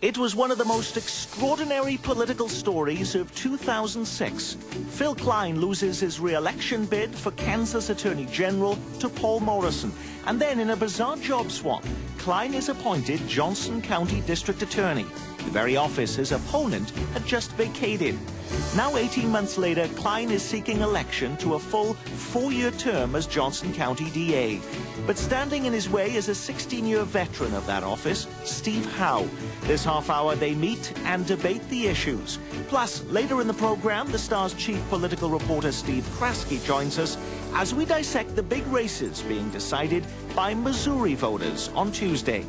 It was one of the most extraordinary political stories of 2006. Phill Kline loses his re-election bid for Kansas Attorney General to Paul Morrison. And then, in a bizarre job swap, Kline is appointed Johnson County District Attorney, the very office his opponent had just vacated. Now, 18 months later, Kline is seeking election to a full 4-year term as Johnson County DA. But standing in his way is a 16-year veteran of that office, Steve Howe. This half hour, they meet and debate the issues. Plus, later in the program, the Star's chief political reporter, Steve Howe, joins us as we dissect the big races being decided by Missouri voters on Tuesday.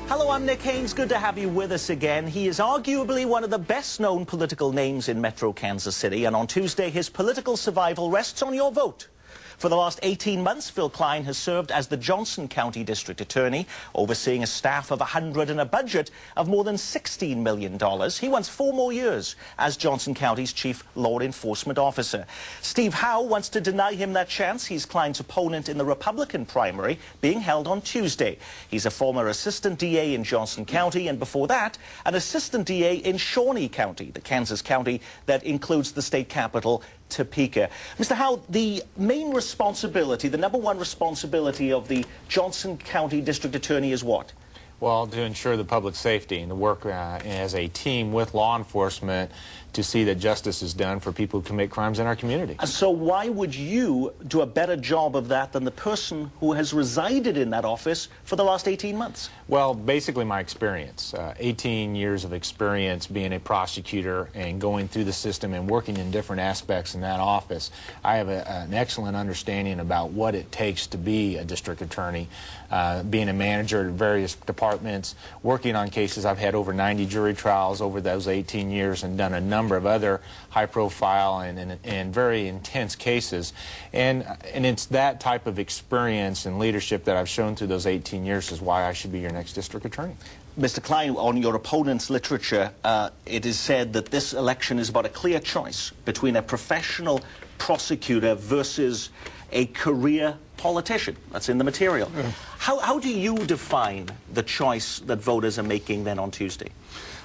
Hello, I'm Nick Haynes. Good to have you with us again. He is arguably one of the best-known political names in Metro Kansas City, and on Tuesday, his political survival rests on your vote. For the last 18 months, Phill Kline has served as the Johnson County District Attorney, overseeing a staff of 100 and a budget of more than $16 million. He wants 4 more years as Johnson County's Chief Law Enforcement Officer. Steve Howe wants to deny him that chance. He's Kline's opponent in the Republican primary being held on Tuesday. He's a former assistant DA in Johnson County, and before that, an assistant DA in Shawnee County, the Kansas county that includes the state capital, Topeka. Mr. Howe, the main responsibility, the #1 responsibility of the Johnson County District Attorney is what? Well, to ensure the public safety and to work as a team with law enforcement to see that justice is done for people who commit crimes in our community. And so why would you do a better job of that than the person who has resided in that office for the last 18 months? Well, basically my experience. 18 years of experience being a prosecutor and going through the system and working in different aspects in that office. I have an excellent understanding about what it takes to be a district attorney, being a manager at various departments, working on cases. I've had over 90 jury trials over those 18 years and done a number of other high-profile and very intense cases. And it's that type of experience and leadership that I've shown through those 18 years is why I should be your next district attorney. Mr. Kline, on your opponent's literature, it is said that this election is about a clear choice between a professional prosecutor versus a career politician. That's in the material. Yeah. How do you define the choice that voters are making then on Tuesday?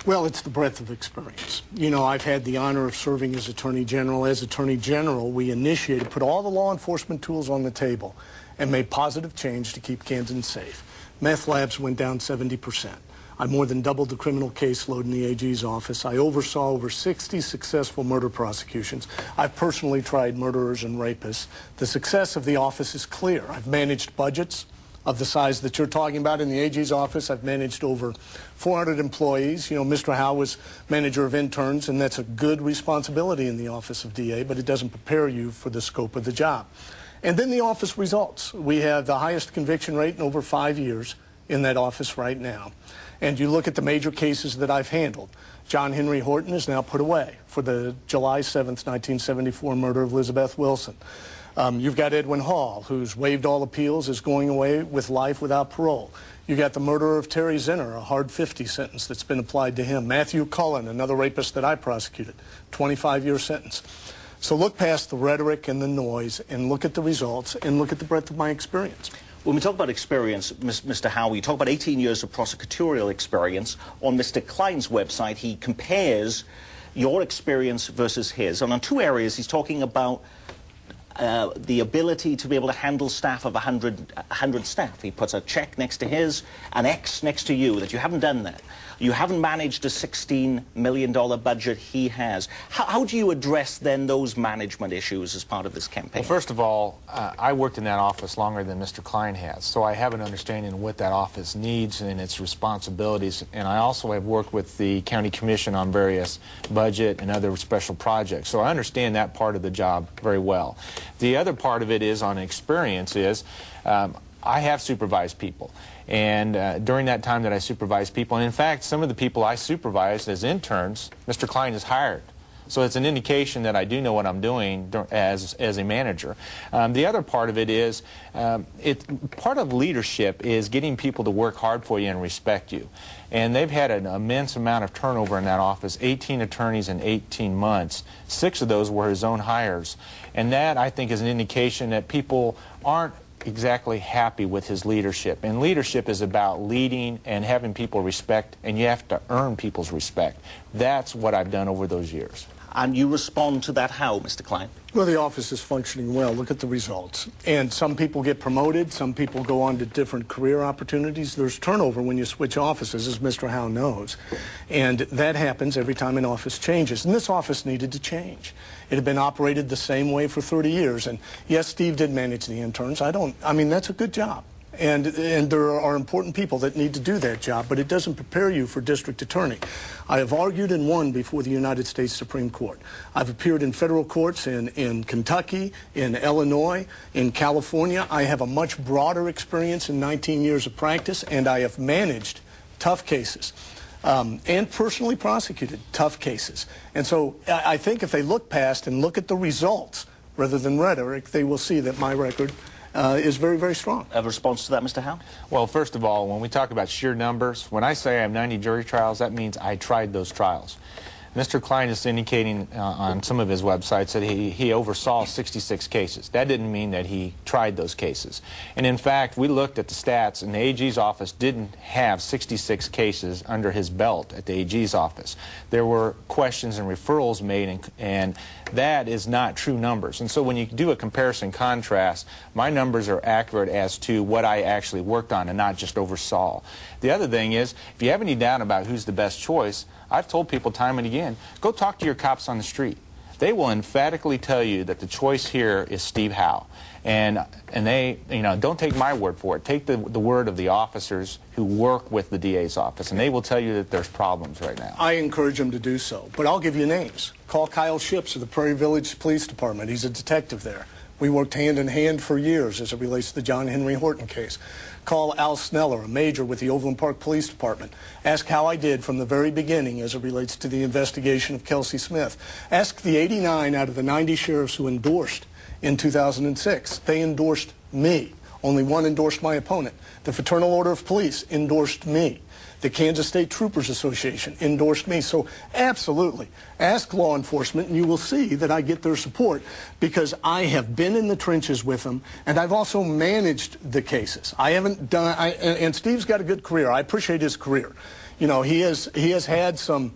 Well, it's the breadth of experience. You know, I've had the honor of serving as Attorney General. As Attorney General, we initiated, put all the law enforcement tools on the table and made positive change to keep Kansans safe. Meth labs went down 70%. I more than doubled the criminal caseload in the AG's office. I oversaw over 60 successful murder prosecutions. I've personally tried murderers and rapists. The success of the office is clear. I've managed budgets of the size that you're talking about in the AG's office. I've managed over 400 employees. You know, Mr. Howe was manager of interns, and that's a good responsibility in the office of DA, but it doesn't prepare you for the scope of the job. And then the office results. We have the highest conviction rate in over 5 years in that office right now. And you look at the major cases that I've handled. John Henry Horton is now put away for the July 7th, 1974 murder of Elizabeth Wilson. You've got Edwin Hall, who's waived all appeals, is going away with life without parole. You got the murderer of Terry Zinner, a hard 50 sentence that's been applied to him. Matthew Cullen, another rapist that I prosecuted, 25-year sentence. So look past the rhetoric and the noise and look at the results and look at the breadth of my experience. When we talk about experience, Mr. Howe, you talk about 18 years of prosecutorial experience. On Mr. Kline's website, he compares your experience versus his. And on 2 areas, he's talking about the ability to be able to handle staff of 100 staff. He puts a check next to his, an X next to you, that you haven't done that. You haven't managed a $16 million budget he has. How do you address then those management issues as part of this campaign? Well, first of all, I worked in that office longer than Mr. Kline has, so I have an understanding of what that office needs and its responsibilities. And I also have worked with the county commission on various budget and other special projects, so I understand that part of the job very well. The other part of it is on experience is I have supervised people. And during that time that I supervised people, and in fact, some of the people I supervised as interns, Mr. Kline has hired. So it's an indication that I do know what I'm doing as a manager. The other part of it is, part of leadership is getting people to work hard for you and respect you. And they've had an immense amount of turnover in that office, 18 attorneys in 18 months. 6 of those were his own hires. And that, I think, is an indication that people aren't exactly happy with his leadership. And leadership is about leading and having people respect, and you have to earn people's respect. That's what I've done over those years. And you respond to that how, Mr. Kline? Well, the office is functioning well. Look at the results. And some people get promoted. Some people go on to different career opportunities. There's turnover when you switch offices, as Mr. Howe knows. And that happens every time an office changes. And this office needed to change. It had been operated the same way for 30 years. And yes, Steve did manage the interns. I mean, that's a good job. And there are important people that need to do that job, but it doesn't prepare you for district attorney. I have argued and won before the United States Supreme Court. I've appeared in federal courts in Kentucky, in Illinois, in California. I have a much broader experience in 19 years of practice, and I have managed tough cases and personally prosecuted tough cases. And so I think if they look past and look at the results rather than rhetoric, they will see that my record is very, very strong. A response to that, Mr. Howe? Well, first of all, when we talk about sheer numbers, when I say I have 90 jury trials, that means I tried those trials. Mr. Kline is indicating on some of his websites that he oversaw 66 cases. That didn't mean that he tried those cases. And in fact, we looked at the stats, and the AG's office didn't have 66 cases under his belt at the AG's office. There were questions and referrals made, and that is not true numbers. And so when you do a comparison contrast, my numbers are accurate as to what I actually worked on and not just oversaw. The other thing is, if you have any doubt about who's the best choice, I've told people time and again, go talk to your cops on the street. They will emphatically tell you that the choice here is Steve Howe. And they, don't take my word for it. Take the word of the officers who work with the DA's office, and they will tell you that there's problems right now. I encourage them to do so, but I'll give you names. Call Kyle Ships of the Prairie Village Police Department. He's a detective there. We worked hand in hand for years as it relates to the John Henry Horton case. Call Al Sneller, a major with the Overland Park Police Department. Ask how I did from the very beginning as it relates to the investigation of Kelsey Smith. Ask the 89 out of the 90 sheriffs who endorsed in 2006. They endorsed me. Only one endorsed my opponent. The Fraternal Order of Police endorsed me. The Kansas State Troopers Association endorsed me. So absolutely, ask law enforcement and you will see that I get their support because I have been in the trenches with them and I've also managed the cases. I haven't done, and Steve's got a good career. I appreciate his career. You know, he has had some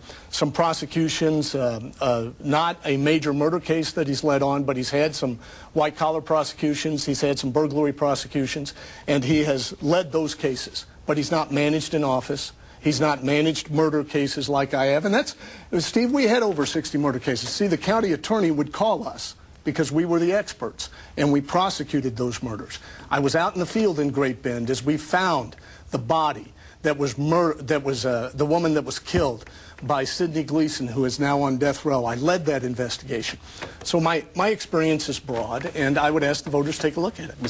prosecutions, not a major murder case that he's led on, but he's had some white-collar prosecutions, he's had some burglary prosecutions, and he has led those cases. But he's not managed an office. He's not managed murder cases like I have. And that's, Steve, we had over 60 murder cases. See, the county attorney would call us because we were the experts, and we prosecuted those murders. I was out in the field in Great Bend as we found the body that was the woman that was killed by Sidney Gleason, who is now on death row. I led that investigation. So my experience is broad, and I would ask the voters to take a look at it.